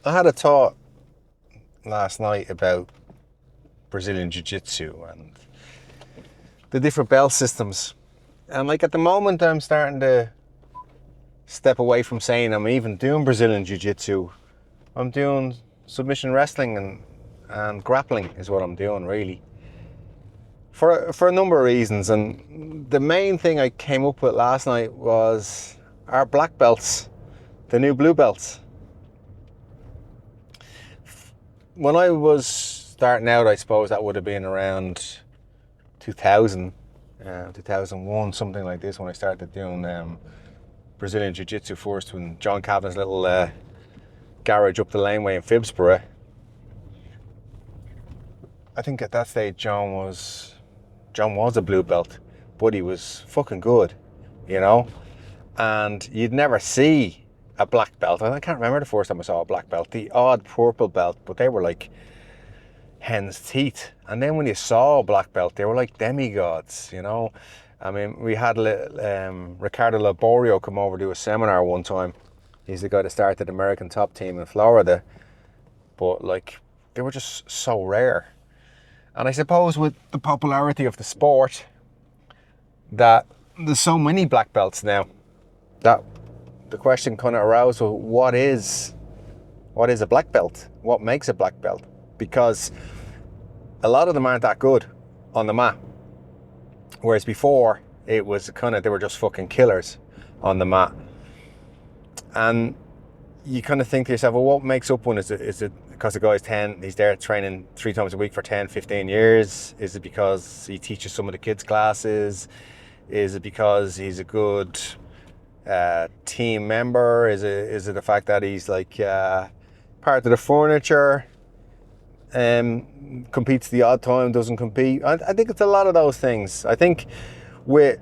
I had a thought last night about Brazilian Jiu-Jitsu and the different belt systems. And like at the moment, I'm starting to step away from saying I'm even doing Brazilian Jiu-Jitsu. I'm doing submission wrestling and grappling is what I'm doing really. For a number of reasons. And the main thing I came up with last night was our black belts, the new blue belts. When I was starting out, I suppose that would have been around 2000, 2001, something like this, when I started doing Brazilian Jiu-Jitsu first, when John Cavanagh's little garage up the laneway in Phibsborough. I think at that stage John was a blue belt, but he was fucking good, you know? And you'd never see a black belt. And I can't remember the first time I saw a black belt. The odd purple belt, but they were like hen's teeth. And then when you saw a black belt, they were like demigods, you know? I mean, we had Ricardo Laborio come over to a seminar one time. He's the guy that started the American top team in Florida. But like, they were just so rare. And I suppose with the popularity of the sport, that there's so many black belts now, that the question kind of arose, well, what is a black belt? What makes a black belt? Because a lot of them aren't that good on the mat. Whereas before, it was kind of, they were just fucking killers on the mat. And you kind of think to yourself, well, what makes up one? Is it because the guy's he's there training 3 times a week for 10, 15 years? Is it because he teaches some of the kids' classes? Is it because he's a good team member? Is it the fact that he's like part of the furniture? Competes the odd time, doesn't compete. I think it's a lot of those things. I think with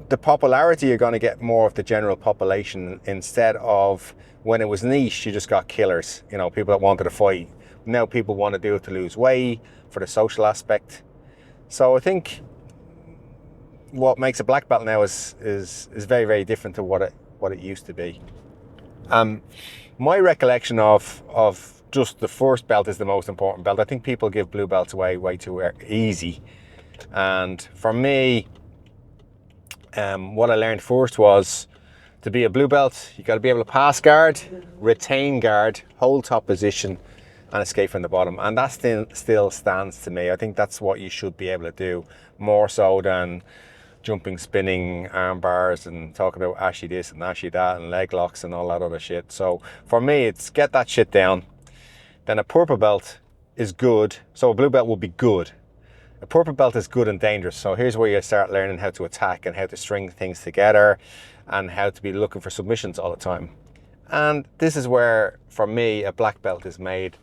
the popularity, you're going to get more of the general population, instead of when it was niche, you just got killers, you know, people that wanted to fight. Now people want to do it to lose weight, for the social aspect. So I think what makes a black belt now is very, very different to what it used to be. My recollection of just the first belt is the most important belt. I think people give blue belts away way too easy. And for me, what I learned first was, to be a blue belt, you got to be able to pass guard, retain guard, hold top position, and escape from the bottom. And that still stands to me. I think that's what you should be able to do, more so than jumping, spinning, arm bars, and talking about ashy this and ashy that, and leg locks and all that other shit. So for me, it's get that shit down. Then a purple belt is good. So a blue belt would be good. A purple belt is good and dangerous. So here's where you start learning how to attack and how to string things together and how to be looking for submissions all the time. And this is where, for me, a black belt is made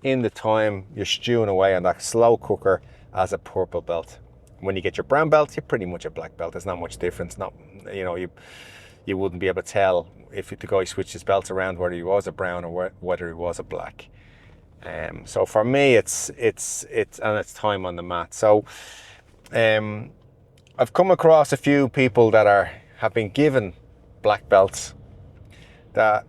in the time you're stewing away on that slow cooker as a purple belt. When you get your brown belt, you're pretty much a black belt. There's not much difference. Not, you know, you wouldn't be able to tell if the guy switched his belts around whether he was a brown or whether he was a black. So for me, it's time on the mat. So I've come across a few people that have been given black belts that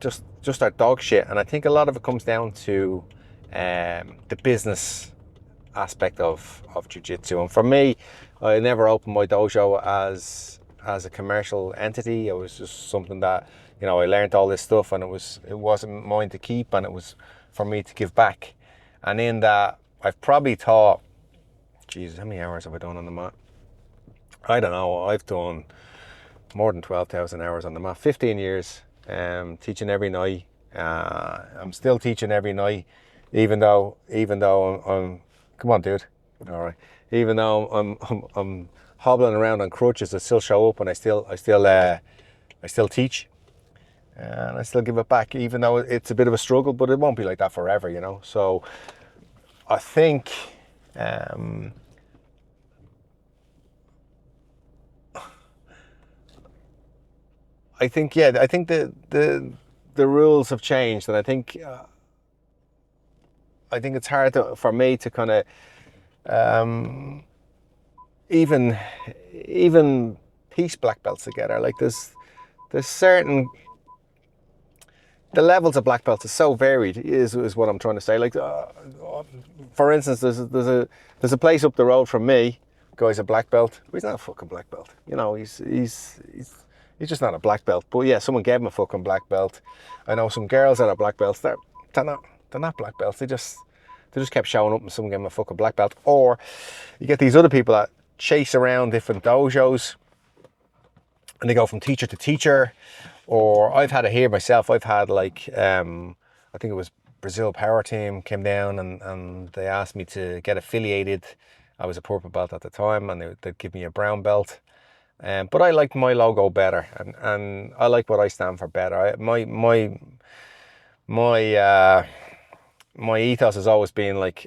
just are dog shit, and I think a lot of it comes down to the business aspect of jiu-jitsu. And for me, I never opened my dojo as a commercial entity. It was just something that, you know, I learned all this stuff, and it wasn't mine to keep, and it was for me to give back. And in that, I've probably taught, Jesus, how many hours have I done on the mat? I don't know. I've done more than 12,000 hours on the mat. 15 years, teaching every night. I'm still teaching every night, even though I'm come on, dude. All right. Even though I'm hobbling around on crutches, I still show up, and I still teach, and I still give it back, even though it's a bit of a struggle. But it won't be like that forever, you know. So I think I think the rules have changed, and I think it's hard for me to kind of even piece black belts together. Like there's certain the levels of black belts is so varied, is what I'm trying to say. Like, for instance, there's a place up the road from me. Guy's a black belt. But he's not a fucking black belt. You know, he's just not a black belt. But yeah, someone gave him a fucking black belt. I know some girls that are black belts. They're not black belts. They just kept showing up and someone gave them a fucking black belt. Or you get these other people that chase around different dojos and they go from teacher to teacher. Or I've had it here myself. I've had like, I think it was Brazil Power Team came down and they asked me to get affiliated. I was a purple belt at the time and they'd give me a brown belt. But I liked my logo better and I like what I stand for better. My ethos has always been like,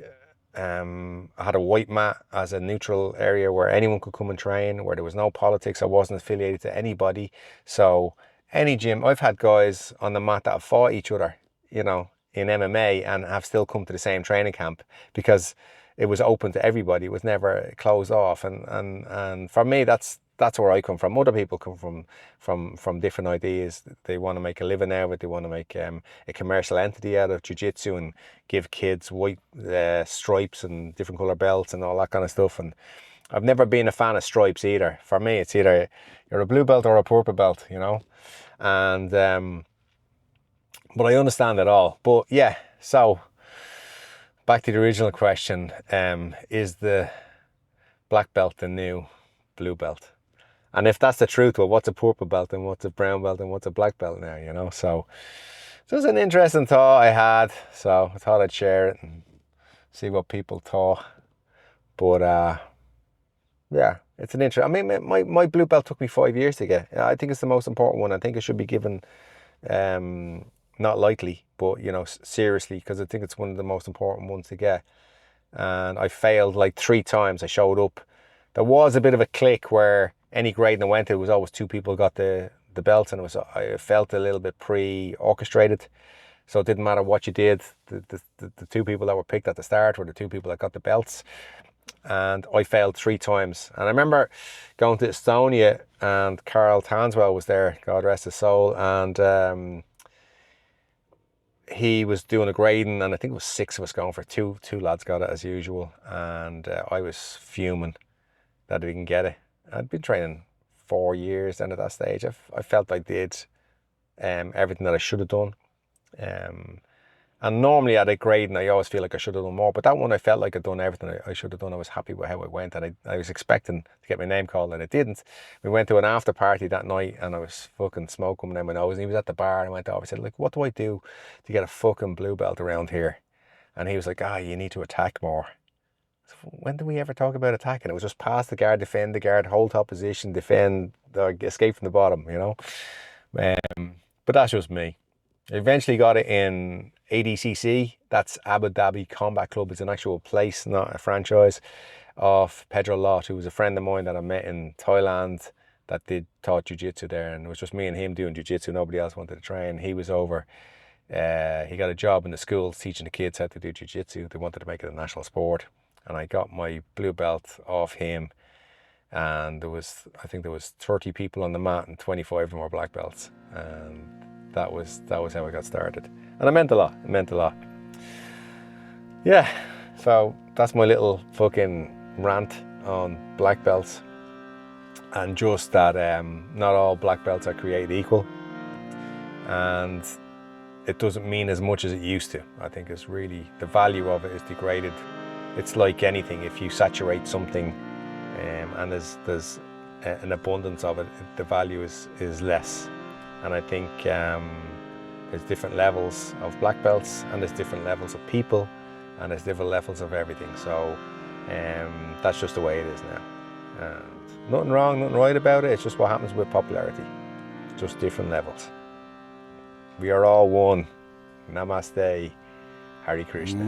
I had a white mat as a neutral area where anyone could come and train, where there was no politics. I wasn't affiliated to anybody. So any gym, I've had guys on the mat that have fought each other, you know, in MMA and have still come to the same training camp because it was open to everybody. It was never closed off. And for me, that's where I come from. Other people come from different ideas. They want to make a living out of it. They want to make a commercial entity out of Jiu-Jitsu and give kids white stripes and different color belts and all that kind of stuff. And I've never been a fan of stripes either. For me, it's either you're a blue belt or a purple belt, you know. And but I understand it all. But yeah, so back to the original question, is the black belt the new blue belt? And if that's the truth, well, what's a purple belt and what's a brown belt and what's a black belt now, you know? So it was an interesting thought I had. So I thought I'd share it and see what people thought. But yeah, it's an interesting. I mean, my blue belt took me 5 years to get. I think it's the most important one. I think it should be given not lightly, but, you know, seriously, because I think it's one of the most important ones to get. And I failed like 3 times. I showed up. There was a bit of a click where any grading I went to, it was always 2 people got the belts, and I felt a little bit pre-orchestrated. So it didn't matter what you did. The 2 people that were picked at the start were the 2 people that got the belts. And I failed 3 times. And I remember going to Estonia and Carl Tanswell was there, God rest his soul. And he was doing a grading, and I think it was 6 of us going for 2 lads got it as usual. And I was fuming that I didn't get it. I'd been training 4 years then at that stage. I felt I did everything that I should have done. And normally at a grading, I always feel like I should have done more. But that one, I felt like I'd done everything I should have done. I was happy with how it went. And I was expecting to get my name called, and it didn't. We went to an after party that night, and I was fucking smoke coming in my nose. And he was at the bar, and I went over. I said, like, what do I do to get a fucking blue belt around here? And he was like, you need to attack more. So when did we ever talk about attacking? It was just pass the guard, defend the guard, hold top position, defend, or escape from the bottom, you know? But that's just me. I eventually got it in ADCC, that's Abu Dhabi Combat Club. It's an actual place, not a franchise, of Pedro Lott, who was a friend of mine that I met in Thailand that taught Jiu-Jitsu there. And it was just me and him doing Jiu-Jitsu. Nobody else wanted to train. He was over. He got a job in the schools teaching the kids how to do Jiu-Jitsu. They wanted to make it a national sport. And I got my blue belt off him. And I think there was 30 people on the mat and 25 of them were black belts. And that was how I got started. And it meant a lot. Yeah, so that's my little fucking rant on black belts. And just that not all black belts are created equal. And it doesn't mean as much as it used to. I think it's really, the value of it is degraded. It's like anything, if you saturate something and there's an abundance of it, the value is less. And I think there's different levels of black belts, and there's different levels of people, and there's different levels of everything. So that's just the way it is now. And nothing wrong, nothing right about it. It's just what happens with popularity. Just different levels. We are all one. Namaste. Hare Krishna.